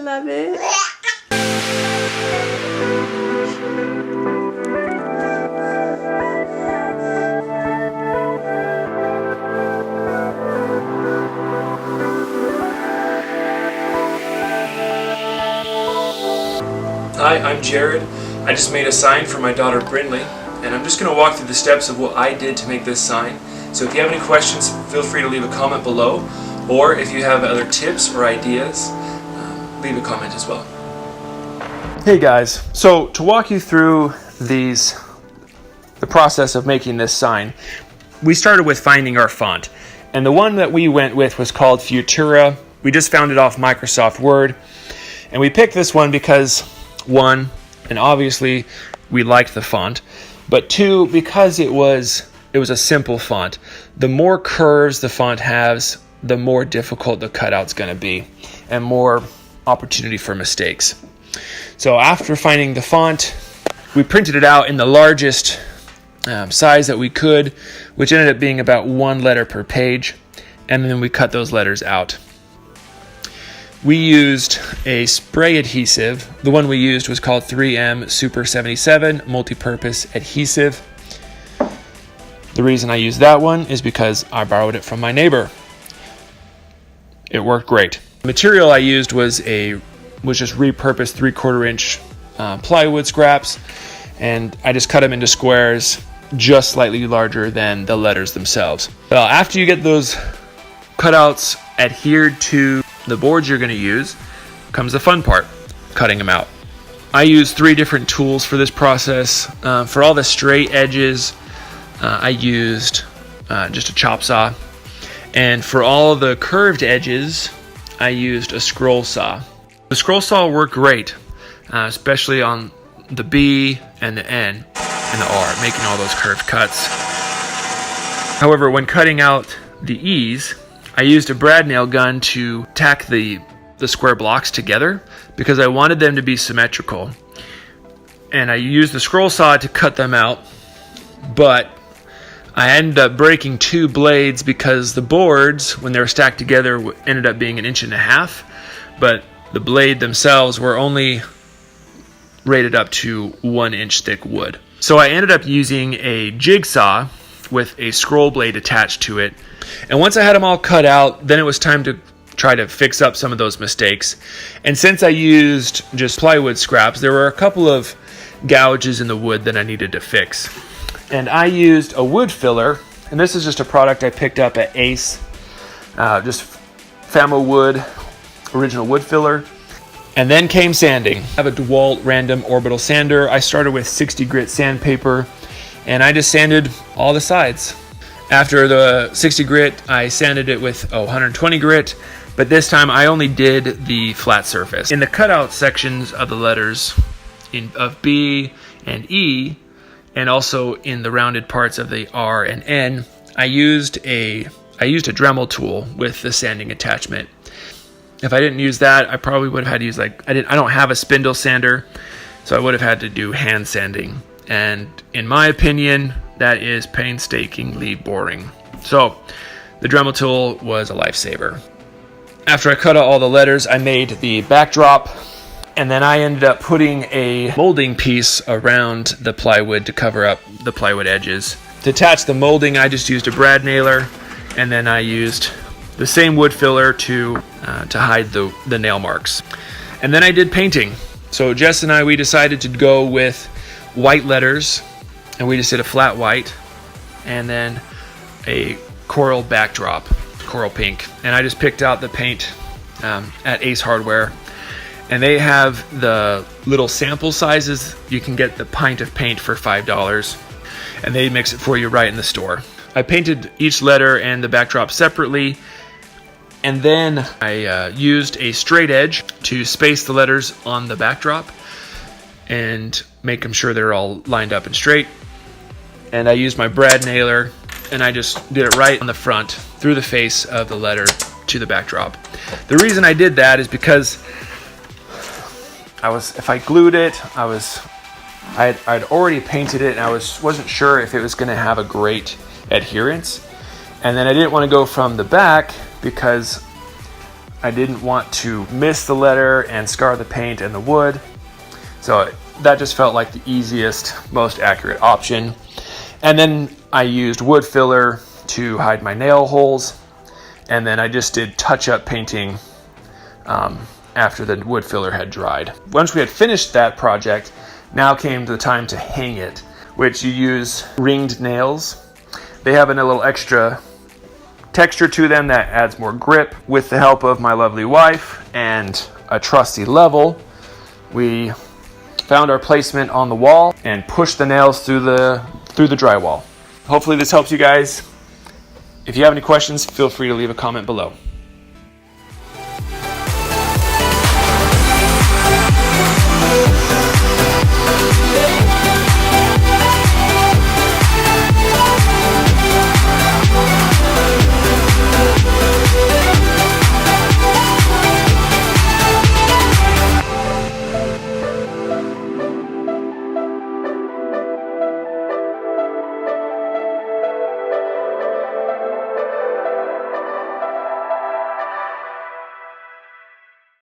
love it. Hi, I'm Jared. I just made a sign for my daughter Brinley, and I'm just going to walk through the steps of what I did to make this sign. So if you have any questions, feel free to leave a comment below, or if you have other tips or ideas, leave a comment as well. Hey guys, so to walk you through the process of making this sign, we started with finding our font, and the one that we went with was called Futura. We just found it off Microsoft Word, and we picked this one because one, and obviously we liked the font, but two, because it was a simple font. The more curves the font has, the more difficult the cutout's going to be, and more opportunity for mistakes. So after finding the font, we printed it out in the largest size that we could, which ended up being about 1 letter per page, and then we cut those letters out. We used a spray adhesive. The one we used was called 3M Super 77 Multi-Purpose Adhesive. The reason I used that one is because I borrowed it from my neighbor. It worked great. The material I used was just repurposed 3/4 inch plywood scraps, and I just cut them into squares just slightly larger than the letters themselves. Well, after you get those cutouts adhered to the boards you're going to use, comes the fun part, cutting them out. I use 3 different tools for this process. For all the straight edges, I used just a chop saw, and for all the curved edges, I used a scroll saw. The scroll saw worked great, especially on the B and the N and the R, making all those curved cuts. However, when cutting out the E's, I used a brad nail gun to tack the square blocks together because I wanted them to be symmetrical. And I used the scroll saw to cut them out, but I ended up breaking 2 blades because the boards, when they were stacked together, ended up being 1.5 inches, but the blade themselves were only rated up to 1 inch thick wood. So I ended up using a jigsaw with a scroll blade attached to it. And once I had them all cut out, then it was time to try to fix up some of those mistakes. And since I used just plywood scraps, there were a couple of gouges in the wood that I needed to fix. And I used a wood filler, and this is just a product I picked up at Ace, just Famo Wood, original wood filler. And then came sanding. I have a DeWalt random orbital sander. I started with 60 grit sandpaper, and I just sanded all the sides. After the 60 grit, I sanded it with 120 grit, but this time I only did the flat surface. In the cutout sections of the letters of B and E, and also in the rounded parts of the R and N, I used a Dremel tool with the sanding attachment. If I didn't use that, I probably would have had to use I don't have a spindle sander, so I would have had to do hand sanding. And in my opinion, that is painstakingly boring. So the Dremel tool was a lifesaver. After I cut out all the letters, I made the backdrop, and then I ended up putting a molding piece around the plywood to cover up the plywood edges. To attach the molding, I just used a brad nailer, and then I used the same wood filler to hide the nail marks. And then I did painting. So Jess and I, we decided to go with white letters, and we just did a flat white and then a coral backdrop, coral pink. And I just picked out the paint at Ace Hardware, and they have the little sample sizes. You can get the pint of paint for $5, and they mix it for you right in the store. I painted each letter and the backdrop separately, and then I used a straight edge to space the letters on the backdrop and make them sure they're all lined up and straight. And I used my brad nailer, and I just did it right on the front through the face of the letter to the backdrop. The reason I did that is because if I glued it, I'd already painted it, and I wasn't sure if it was going to have a great adherence. And then I didn't want to go from the back because I didn't want to miss the letter and scar the paint and the wood. So that just felt like the easiest, most accurate option. And then I used wood filler to hide my nail holes. And then I just did touch-up painting after the wood filler had dried. Once we had finished that project, now came the time to hang it, which you use ringed nails. They have a little extra texture to them that adds more grip. With the help of my lovely wife and a trusty level, we found our placement on the wall and pushed the nails through the drywall. Hopefully this helps you guys. If you have any questions, feel free to leave a comment below.